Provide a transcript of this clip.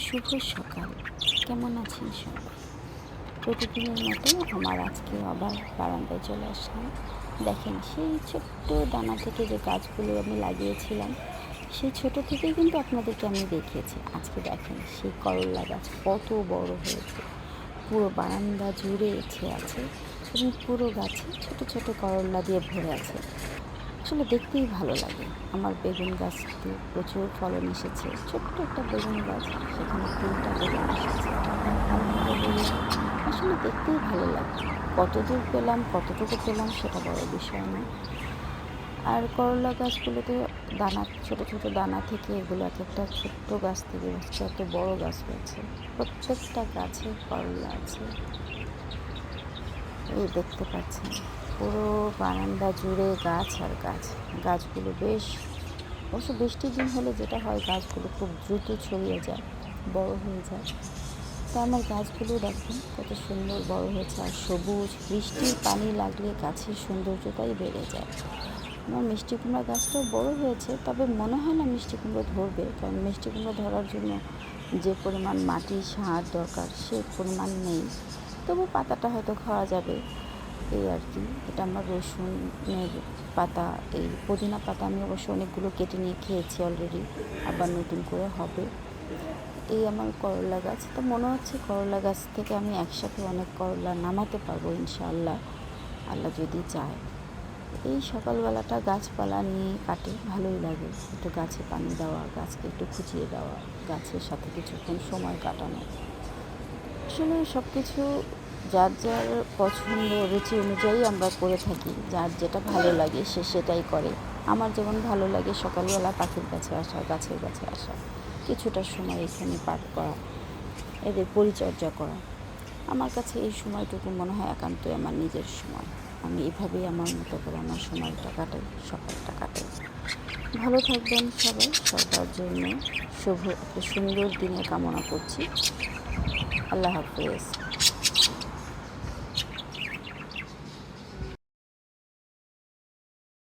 শুভ সকাল। কেমন আছেন সবাই? প্রতিদিনের মতো আমার আজকে আবার বারান্দায় চলে আসলাম। দেখেন, সেই ছোট্ট দানা থেকে যে গাছগুলো আমি লাগিয়েছিলাম, সেই ছোট থেকেই কিন্তু আপনাদেরকে আমি দেখিয়েছি। আজকে দেখেন সেই করল্লা গাছ কত বড় হয়েছে, পুরো বারান্দা জুড়ে আছে এবং পুরো গাছে ছোট ছোট করল্লা দিয়ে ভরে আছে। আসলে দেখতেই ভালো লাগে। আমার বেগুন গাছতে প্রচুর ফলন এসেছে। ছোট্ট একটা বেগুন গাছ, সেখানে 3টা বেগুন এসেছে। আলহামদুলিল্লাহ। আসলে দেখতেই ভালো লাগে। কতদূর পেলাম, কতটুকু পেলাম সেটা বড় বিষয় না। আর করলা গাছগুলোতে দানা, ছোট ছোট দানা থেকে এগুলো এক একটা ছোট্ট গাছ থেকে এত বড় গাছ হয়েছে। প্রত্যেকটা গাছে করলা আছে। এই দেখতে পাচ্ছেন পুরো বারান্দা জুড়ে গাছ আর গাছ। গাছগুলো বেশ, অবশ্য বৃষ্টির দিন হলে যেটা হয়, গাছগুলো খুব দ্রুত ছড়িয়ে যায়, বড় হয়ে যায়। তো আমার গাছগুলো দেখুন কত সুন্দর বড় হয়েছে আর সবুজ। বৃষ্টির পানি লাগলে গাছের সৌন্দর্যটাই বেড়ে যায়। আমার মিষ্টি কুমড়া গাছটাও বড় হয়েছে, তবে মনে হয় না মিষ্টি কুমড়ো ধরবে, কারণ মিষ্টি কুমড়ো ধরার জন্য যে পরিমাণ মাটি সার দরকার সে পরিমাণ নেই। তবু পাতাটা হয়তো খাওয়া যাবে, এই আর কি। এটা আমার রসুনের পাতা, এই পুদিনা পাতা আমি অবশ্য অনেকগুলো কেটে নিয়ে খেয়েছি অলরেডি, আবার নতুন করে হবে। এই আমার করলা গাছ। তো মনে হচ্ছে করলা গাছ থেকে আমি একসাথে অনেক করলা নামাতে পারবো ইনশাআল্লাহ, আল্লাহ যদি চায়। এই সকালবেলাটা গাছপালা নিয়ে কাটে, ভালোই লাগে। একটু গাছে পানি দেওয়া, গাছকে একটু খুঁচিয়ে দেওয়া, গাছের সাথে কিছুক্ষণ সময় কাটানো। আসলে সব কিছু যার যার পছন্দ রুচি অনুযায়ী আমরা করে থাকি। যার যেটা ভালো লাগে সে সেটাই করে। আমার যেমন ভালো লাগে সকালবেলা পাখির কাছে আসা, গাছের কাছে আসা, কিছুটা সময় এখানে পার করা, এদের পরিচর্যা করা। আমার কাছে এই সময়টুকু মনে হয় একান্তই আমার নিজের সময়। আমি এভাবেই আমার মতো করে আমার সময়টা কাটাই, সকালটা কাটাই। ভালো থাকবেন সবাই। সবার জন্য শুভ একটা সুন্দর দিনের কামনা করছি। আল্লাহ হাফেজ।